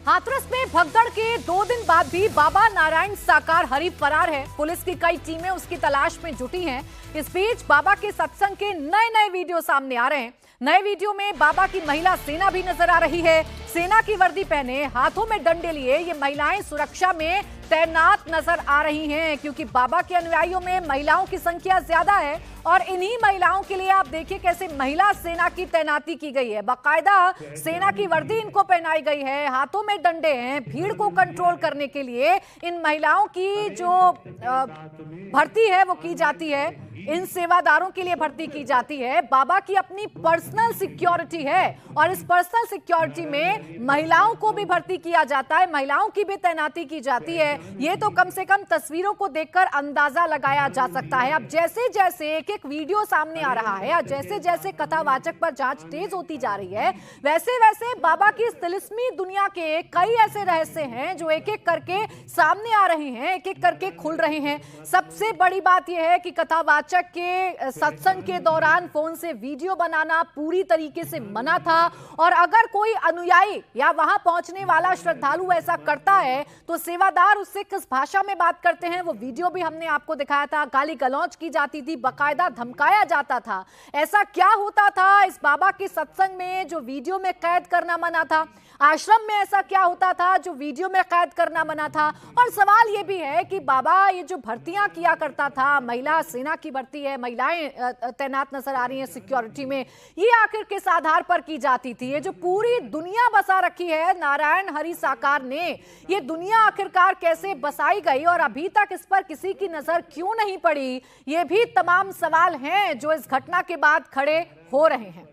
हाथरस में भगदड़ के 2 दिन बाद भी बाबा नारायण साकार हरि फरार है। पुलिस की कई टीमें उसकी तलाश में जुटी हैं। इस बीच बाबा के सत्संग के नए नए वीडियो सामने आ रहे हैं। नए वीडियो में बाबा की महिला सेना भी नजर आ रही है। सेना की वर्दी पहने, हाथों में डंडे लिए ये महिलाएं सुरक्षा में तैनात नजर आ रही हैं, क्योंकि बाबा के अनुयायियों में महिलाओं की संख्या ज्यादा है और इन्हीं महिलाओं के लिए आप देखिए कैसे महिला सेना की तैनाती की गई है। बाकायदा सेना की वर्दी इनको पहनाई गई है, हाथों में डंडे हैं। भीड़ को कंट्रोल करने के लिए इन महिलाओं की जो भर्ती है वो की जाती है, इन सेवादारों के लिए भर्ती की जाती है। बाबा की अपनी पर्सनल सिक्योरिटी है और इस पर्सनल सिक्योरिटी में महिलाओं को भी भर्ती किया जाता है, महिलाओं की भी तैनाती की जाती है। ये तो कम से कम तस्वीरों को देखकर अंदाजा लगाया जा सकता है। अब जैसे जैसे एक एक वीडियो सामने आ रहा है, जैसे जैसे कथावाचक पर जांच तेज होती जा रही है, वैसे वैसे बाबा की इस तिलिस्मी दुनिया के कई ऐसे रहस्य हैं जो एक एक करके सामने आ रहे हैं, एक एक करके खुल रहे हैं। सबसे बड़ी बात यह है कि कथावाचक के सत्संग के दौरान फोन से वीडियो बनाना पूरी तरीके से मना था और अगर कोई अनुयायी या वहां पहुंचने वाला श्रद्धालु ऐसा करता है तो सेवादार उससे किस भाषा में बात करते हैं वो वीडियो भी हमने आपको दिखाया था। गाली गलौज की जाती थी, बाकायदा धमकाया जाता था। ऐसा क्या होता था इस बाबा के सत्संग में जो वीडियो में कैद करना मना था? आश्रम में ऐसा क्या होता था जो वीडियो में कैद करना मना था? और सवाल यह भी है कि बाबा ये जो भर्तियां किया करता था, महिला सेना की भर्ती है, महिलाएं तैनात नजर आ रही हैं सिक्योरिटी में, ये आखिर किस आधार पर की जाती थी? ये जो पूरी दुनिया बसा रखी है नारायण हरि साकार ने, ये दुनिया आखिरकार कैसे बसाई गई और अभी तक इस पर किसी की नजर क्यों नहीं पड़ी? ये भी तमाम सवाल हैं जो इस घटना के बाद खड़े हो रहे हैं।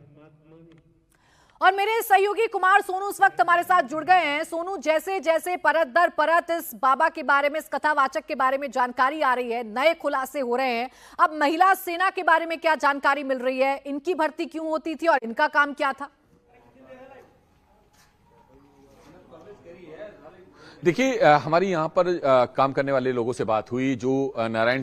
और मेरे सहयोगी कुमार सोनू इस वक्त हमारे साथ जुड़ गए हैं। सोनू, जैसे जैसे परत दर परत इस बाबा के बारे में, इस कथावाचक के बारे में जानकारी आ रही है, नए खुलासे हो रहे हैं। अब महिला सेना के बारे में क्या जानकारी मिल रही है? इनकी भर्ती क्यों होती थी और इनका काम क्या था? देखिए, हमारी यहाँ पर काम करने वाले लोगों से बात हुई, जो नारायण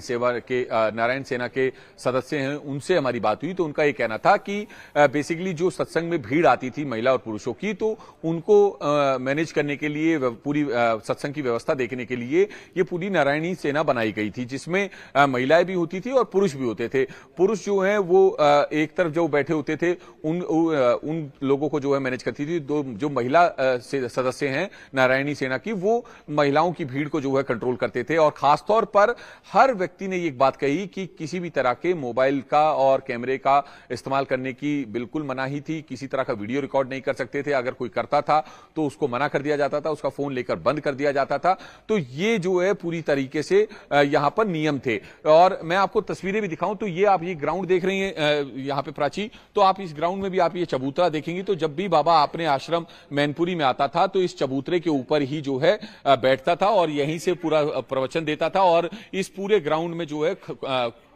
सेना के सदस्य हैं, उनसे हमारी बात हुई। तो उनका ये कहना था कि बेसिकली जो सत्संग में भीड़ आती थी महिला और पुरुषों की, तो उनको मैनेज करने के लिए, पूरी सत्संग की व्यवस्था देखने के लिए ये पूरी नारायणी सेना बनाई गई थी, जिसमें महिलाएं भी होती थी और पुरुष भी होते थे। पुरुष जो है वो एक तरफ जो बैठे होते थे उन लोगों को जो है मैनेज करती थी। जो महिला सदस्य हैं नारायणी सेना की, वो महिलाओं की भीड़ को जो है कंट्रोल करते थे। और खासतौर पर हर व्यक्ति ने एक बात कही कि किसी भी तरह के मोबाइल का और कैमरे का इस्तेमाल करने की बिल्कुल मनाही थी। किसी तरह का वीडियो रिकॉर्ड नहीं कर सकते थे। अगर कोई करता था तो उसको मना कर दिया जाता था, उसका फोन लेकर बंद कर दिया जाता था। तो ये जो है पूरी तरीके से यहां पर नियम थे। और मैं आपको तस्वीरें भी दिखाऊं तो ये आप ये ग्राउंड देख रही हैं यहां पे प्राची, तो आप इस ग्राउंड में भी आप ये चबूतरा देखेंगे। तो जब भी बाबा अपने आश्रम मैनपुरी में आता था तो इस चबूतरे के ऊपर ही जो है बैठता था और यहीं से पूरा प्रवचन देता था। और इस पूरे ग्राउंड में जो है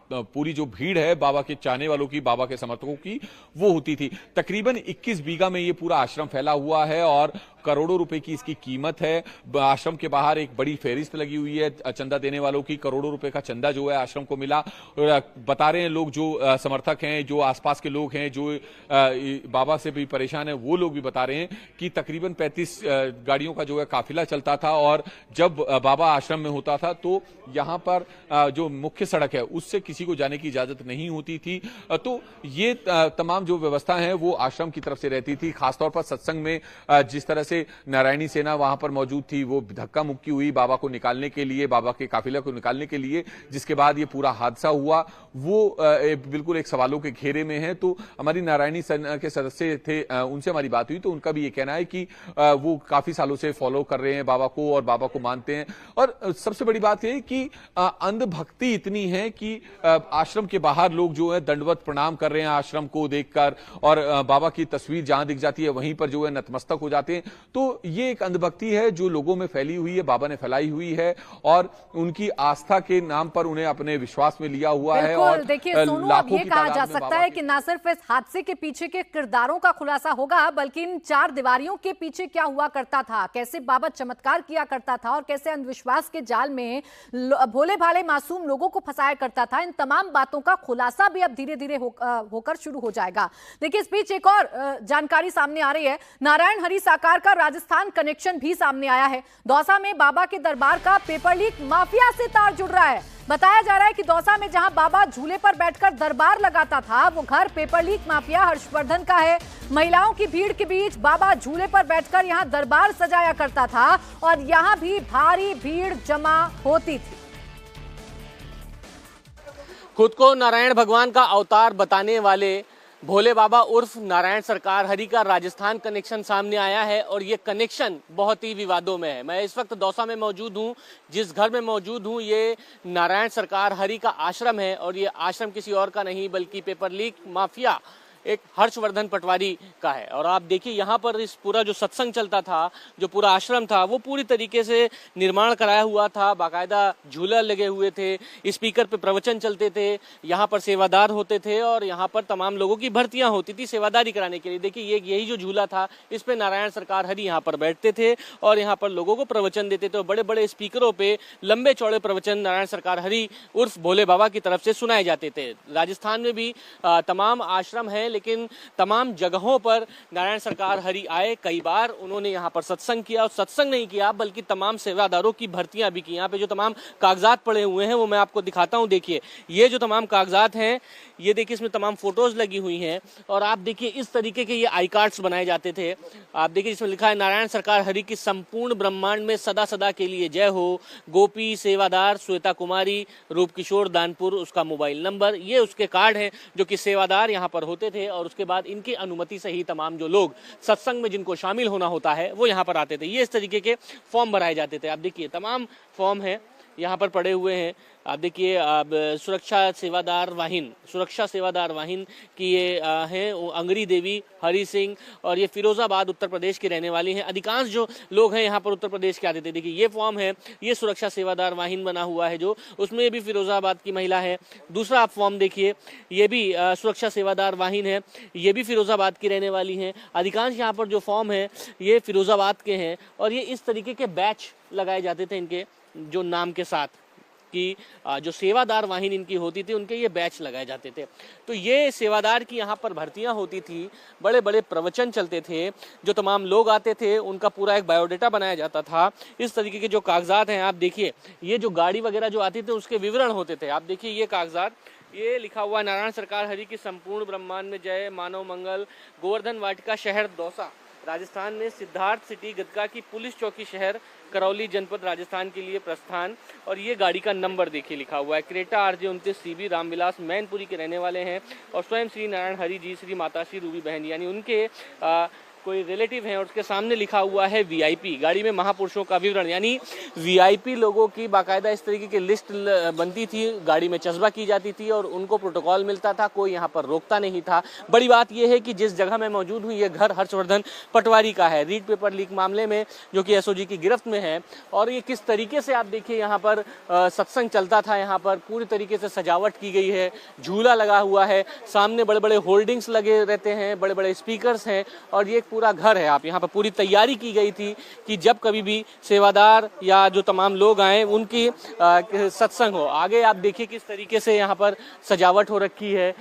पूरी जो भीड़ है बाबा के चाहने वालों की, बाबा के समर्थकों की, वो होती थी। तकरीबन 21 बीघा में ये पूरा आश्रम फैला हुआ है और करोड़ों रुपए की इसकी कीमत है। आश्रम के बाहर एक बड़ी फेरिस्त लगी हुई है चंदा देने वालों की। करोड़ों रुपए का चंदा जो है आश्रम को मिला। बता रहे हैं लोग, जो समर्थक हैं, जो आसपास के लोग हैं, जो बाबा से भी परेशान है, वो लोग भी बता रहे हैं कि तकरीबन 35 गाड़ियों का जो है काफिला चलता था। और जब बाबा आश्रम में होता था तो यहाँ पर जो मुख्य सड़क है उससे किसी को जाने की इजाजत नहीं होती थी। तो ये तमाम जो व्यवस्था है वो आश्रम की तरफ से रहती थी। खासतौर पर सत्संग में जिस तरह से नारायणी सेना वहां पर मौजूद थी, वो धक्का मुक्की हुई बाबा को निकालने के लिए, बाबा के काफिले को निकालने के लिए, जिसके बाद ये पूरा हादसा हुआ, वो बिल्कुल एक सवालों के घेरे में है। तो हमारी नारायणी सेना के सदस्य थे, उनसे हमारी बात हुई तो उनका भी ये कहना है कि वो काफी सालों से फॉलो कर रहे हैं बाबा को और बाबा को मानते हैं। और सबसे बड़ी बात है कि अंधभक्ति इतनी है कि आश्रम के बाहर लोग जो है दंडवत प्रणाम कर रहे हैं आश्रम को देखकर, और बाबा की तस्वीर जहां दिख जाती है वहीं पर जो है नतमस्तक हो जाते हैं। तो ये एक अंधभक्ति है जो लोगों में फैली हुई है, बाबा ने फैलाई हुई है और उनकी आस्था के नाम पर उन्हें अपने विश्वास में लिया हुआ है। और देखिए सोनू, अब ये कहा जा सकता है कि ना सिर्फ इस हादसे के पीछे के किरदारों का खुलासा होगा, बल्कि इन चार दीवारियों के पीछे क्या हुआ करता था, कैसे बाबा चमत्कार किया करता था और कैसे अंधविश्वास के जाल में भोले भाले मासूम लोगों को फंसाया करता था। इन तमाम बातों का खुलासा भी अब धीरे धीरे होकर शुरू हो जाएगा। देखिए, इस बीच एक और जानकारी सामने आ रही है। नारायण हरि साकार का राजस्थान कनेक्शन भी सामने आया है। दौसा में बाबा के दरबार का पेपर लीक माफिया से तार जुड़ रहा है। बताया जा रहा है कि दौसा में जहां बाबा झूले पर बैठकर दरबार लगाता था, वो घर पेपर लीक माफिया हर्षवर्धन का है। महिलाओं की भीड़ के बीच बाबा झूले पर बैठकर यहां दरबार सजाया करता था और यहां भी भारी भीड़ जमा होती थी। खुद को नारायण भगवान का अवतार बताने वाले भोले बाबा उर्फ नारायण सरकार हरि का राजस्थान कनेक्शन सामने आया है और ये कनेक्शन बहुत ही विवादों में है। मैं इस वक्त दौसा में मौजूद हूँ। जिस घर में मौजूद हूँ ये नारायण सरकार हरि का आश्रम है और ये आश्रम किसी और का नहीं बल्कि पेपर लीक माफिया एक हर्षवर्धन पटवारी का है। और आप देखिए यहाँ पर इस पूरा जो सत्संग चलता था, जो पूरा आश्रम था, वो पूरी तरीके से निर्माण कराया हुआ था। बाकायदा झूला लगे हुए थे, स्पीकर पे प्रवचन चलते थे, यहाँ पर सेवादार होते थे और यहाँ पर तमाम लोगों की भर्तियां होती थी सेवादारी कराने के लिए। देखिए ये यही जो झूला था, इस पे नारायण सरकार हरि यहाँ पर बैठते थे और यहाँ पर लोगों को प्रवचन देते थे और बड़े बड़े स्पीकरों पे लंबे चौड़े प्रवचन नारायण सरकार हरि उर्फ भोले बाबा की तरफ से सुनाए जाते थे। राजस्थान में भी तमाम आश्रम है, लेकिन तमाम जगहों पर नारायण सरकार हरि आए। कई बार उन्होंने यहाँ पर सत्संग किया और सत्संग नहीं किया बल्कि तमाम सेवादारों की भर्तियां भी की। यहाँ पे जो तमाम कागजात पड़े हुए हैं वो मैं आपको दिखाता हूँ। देखिए ये जो तमाम कागजात हैं, ये देखिए इसमें तमाम फोटोज लगी हुई हैं और आप देखिए इस तरीके के ये आई कार्ड्स बनाए जाते थे। आप देखिए इसमें लिखा है नारायण सरकार हरि की संपूर्ण ब्रह्मांड में सदा सदा के लिए जय हो, गोपी सेवादार श्वेता कुमारी रूप किशोर दानपुर, उसका मोबाइल नंबर। ये उसके कार्ड हैं जो कि सेवादार यहाँ पर होते थे और उसके बाद इनकी अनुमति से ही तमाम जो लोग सत्संग में जिनको शामिल होना होता है वो यहाँ पर आते थे। ये इस तरीके के फॉर्म भराए जाते थे। आप देखिए तमाम फॉर्म हैं यहाँ पर पड़े हुए हैं। आप देखिए सुरक्षा सेवादार वाहिन की ये हैं अंगरी देवी हरि सिंह और ये फिरोजाबाद उत्तर प्रदेश की रहने वाली हैं। अधिकांश जो लोग हैं यहाँ पर उत्तर प्रदेश के आते थे। देखिए ये फॉर्म है, ये सुरक्षा सेवादार वाहिन बना हुआ है जो, उसमें भी फिरोजाबाद की महिला है। दूसरा आप फॉर्म देखिए, ये भी सुरक्षा सेवादार वाहिन है, ये भी फिरोजाबाद की रहने वाली हैं। अधिकांश यहाँ पर जो फॉर्म है ये फिरोजाबाद के हैं और ये इस तरीके के बैच लगाए जाते थे इनके जो नाम के साथ कि जो सेवादार वाहिनी इनकी होती थी उनके ये बैच लगाए जाते थे। तो ये सेवादार की यहाँ पर भर्तियां होती थी, बड़े बड़े प्रवचन चलते थे, जो तमाम लोग आते थे उनका पूरा एक बायोडाटा बनाया जाता था। इस तरीके के जो कागजात हैं आप देखिए, ये जो गाड़ी वगैरह जो आती थी उसके विवरण होते थे। आप देखिए ये कागजात, ये लिखा हुआ नारायण सरकार हरि की संपूर्ण ब्रह्मांड में जय, मानव मंगल, गोवर्धन वाटिका शहर दौसा राजस्थान में, सिद्धार्थ सिटी गदका की पुलिस चौकी शहर करौली जनपद राजस्थान के लिए प्रस्थान। और ये गाड़ी का नंबर देखिए लिखा हुआ है Creta RJ 29 CB Ramvilas Mainpuri के रहने वाले हैं और स्वयं श्री नारायण हरि जी, श्री माता श्री रूबी बहन यानी उनके कोई रिलेटिव हैं और उसके सामने लिखा हुआ है VIP। गाड़ी में महापुरुषों का विवरण यानी VIP लोगों की बाकायदा इस तरीके की लिस्ट बनती थी, गाड़ी में चस्बा की जाती थी और उनको प्रोटोकॉल मिलता था, कोई यहाँ पर रोकता नहीं था। बड़ी बात यह है कि जिस जगह मैं मौजूद हूँ ये घर हर्षवर्धन पटवारी का है, रीड पेपर लीक मामले में जो कि SOG की गिरफ्त में है। और ये किस तरीके से आप देखिए यहाँ पर सत्संग चलता था, यहाँ पर पूरी तरीके से सजावट की गई है, झूला लगा हुआ है, सामने बड़े बड़े होल्डिंग्स लगे रहते हैं, बड़े बड़े स्पीकर्स हैं और ये पूरा घर है। आप यहाँ पर पूरी तैयारी की गई थी कि जब कभी भी सेवादार या जो तमाम लोग आए उनकी सत्संग हो। आगे आप देखिए किस तरीके से यहाँ पर सजावट हो रखी है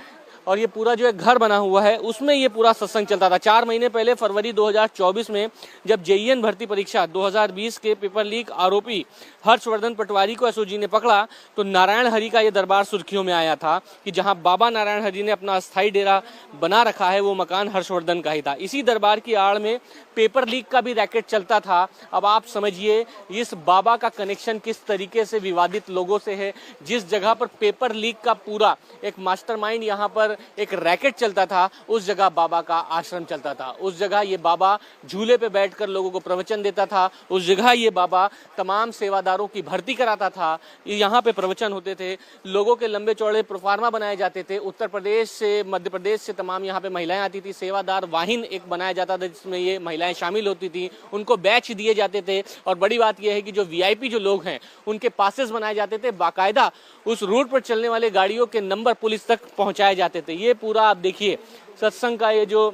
और ये पूरा जो एक घर बना हुआ है उसमें ये पूरा सत्संग चलता था। 4 महीने पहले फरवरी 2024 में जब JEN भर्ती परीक्षा 2020 के पेपर लीक आरोपी हर्षवर्धन पटवारी को SOG ने पकड़ा तो नारायण हरि का ये दरबार सुर्खियों में आया था कि जहां बाबा नारायण हरि ने अपना अस्थायी डेरा बना रखा है वो मकान हर्षवर्धन का ही था। इसी दरबार की आड़ में पेपर लीक का भी रैकेट चलता था। अब आप समझिए इस बाबा का कनेक्शन किस तरीके से विवादित लोगों से है। जिस जगह पर पेपर लीक का पूरा एक मास्टरमाइंड यहाँ पर एक रैकेट चलता था, उस जगह बाबा का आश्रम चलता था, उस जगह ये बाबा झूले पे बैठकर लोगों को प्रवचन देता था, उस जगह ये बाबा तमाम सेवादारों की भर्ती कराता था। यहाँ पे प्रवचन होते थे, लोगों के लंबे चौड़े प्रोफार्मा बनाए जाते थे। उत्तर प्रदेश से, मध्य प्रदेश से तमाम यहाँ पे महिलाएं आती थी। सेवादार वाहिन एक बनाया जाता था जिसमें ये महिलाएं शामिल होती थी, उनको बैच दिए जाते थे। और बड़ी बात यह है कि जो VIP जो लोग हैं उनके पासेस बनाए जाते थे, बाकायदा उस रूट पर चलने वाले गाड़ियों के नंबर पुलिस तक पहुंचाए जाते थे। ये पूरा आप देखिए सत्संग का ये जो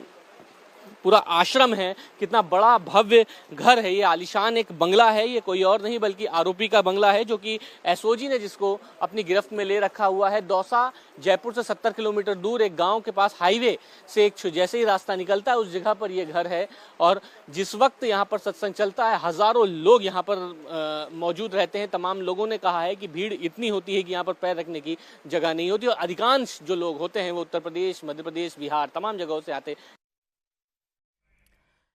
पूरा आश्रम है, कितना बड़ा भव्य घर है। ये आलीशान एक बंगला है, ये कोई और नहीं बल्कि आरोपी का बंगला है, जो कि एसओजी ने जिसको अपनी गिरफ्त में ले रखा हुआ है। दौसा जयपुर से 70 किलोमीटर दूर एक गांव के पास हाईवे से एक जैसे ही रास्ता निकलता है, उस जगह पर ये घर है। और जिस वक्त यहाँ पर सत्संग चलता है, हजारों लोग यहाँ पर मौजूद रहते हैं। तमाम लोगों ने कहा है कि भीड़ इतनी होती है कि यहाँ पर पैर रखने की जगह नहीं होती, और अधिकांश जो लोग होते हैं वो उत्तर प्रदेश, मध्य प्रदेश, बिहार, तमाम जगहों से आते।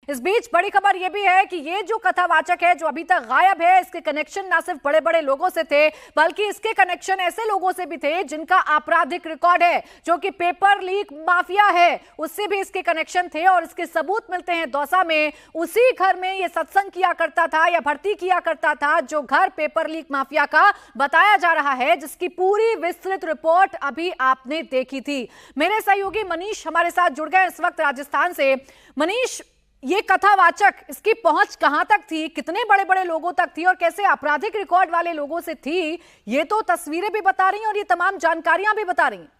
इस बीच बड़ी खबर यह भी है कि ये जो कथावाचक है जो अभी तक गायब है, इसके कनेक्शन ना सिर्फ बड़े बड़े लोगों से थे, बल्कि इसके कनेक्शन ऐसे लोगों से भी थे जिनका आपराधिक रिकॉर्ड है, जो कि पेपर लीक माफिया है, उससे भी इसके कनेक्शन थे। और इसके सबूत मिलते हैं दौसा में। उसी घर में ये सत्संग किया करता था या भर्ती किया करता था, जो घर पेपर लीक माफिया का बताया जा रहा है, जिसकी पूरी विस्तृत रिपोर्ट अभी आपने देखी थी। मेरे सहयोगी मनीष हमारे साथ जुड़ गए इस वक्त राजस्थान से। मनीष, ये कथावाचक, इसकी पहुंच कहां तक थी, कितने बड़े बड़े लोगों तक थी और कैसे आपराधिक रिकॉर्ड वाले लोगों से थी, ये तो तस्वीरें भी बता रही हैं और ये तमाम जानकारियां भी बता रही हैं।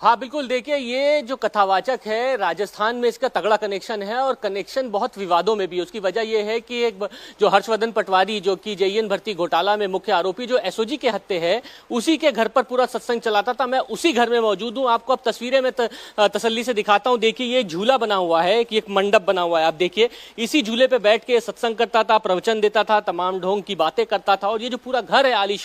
हाँ बिल्कुल, देखिए ये जो कथावाचक है, राजस्थान में इसका तगड़ा कनेक्शन है और कनेक्शन बहुत विवादों में भी। उसकी वजह यह है कि एक जो हर्षवर्धन पटवारी, जो कि जेईएन भर्ती घोटाला में मुख्य आरोपी, जो एसओजी के हत्थे है, उसी के घर पर पूरा सत्संग चलाता था। मैं उसी घर में मौजूद हूँ, आपको अब तस्वीरें में तसल्ली से दिखाता हूँ। देखिए ये झूला बना हुआ है, कि एक मंडप बना हुआ है, आप देखिए इसी झूले पे बैठ के सत्संग करता था, प्रवचन देता था, तमाम ढोंग की बातें करता था। और ये जो पूरा घर है आलीशान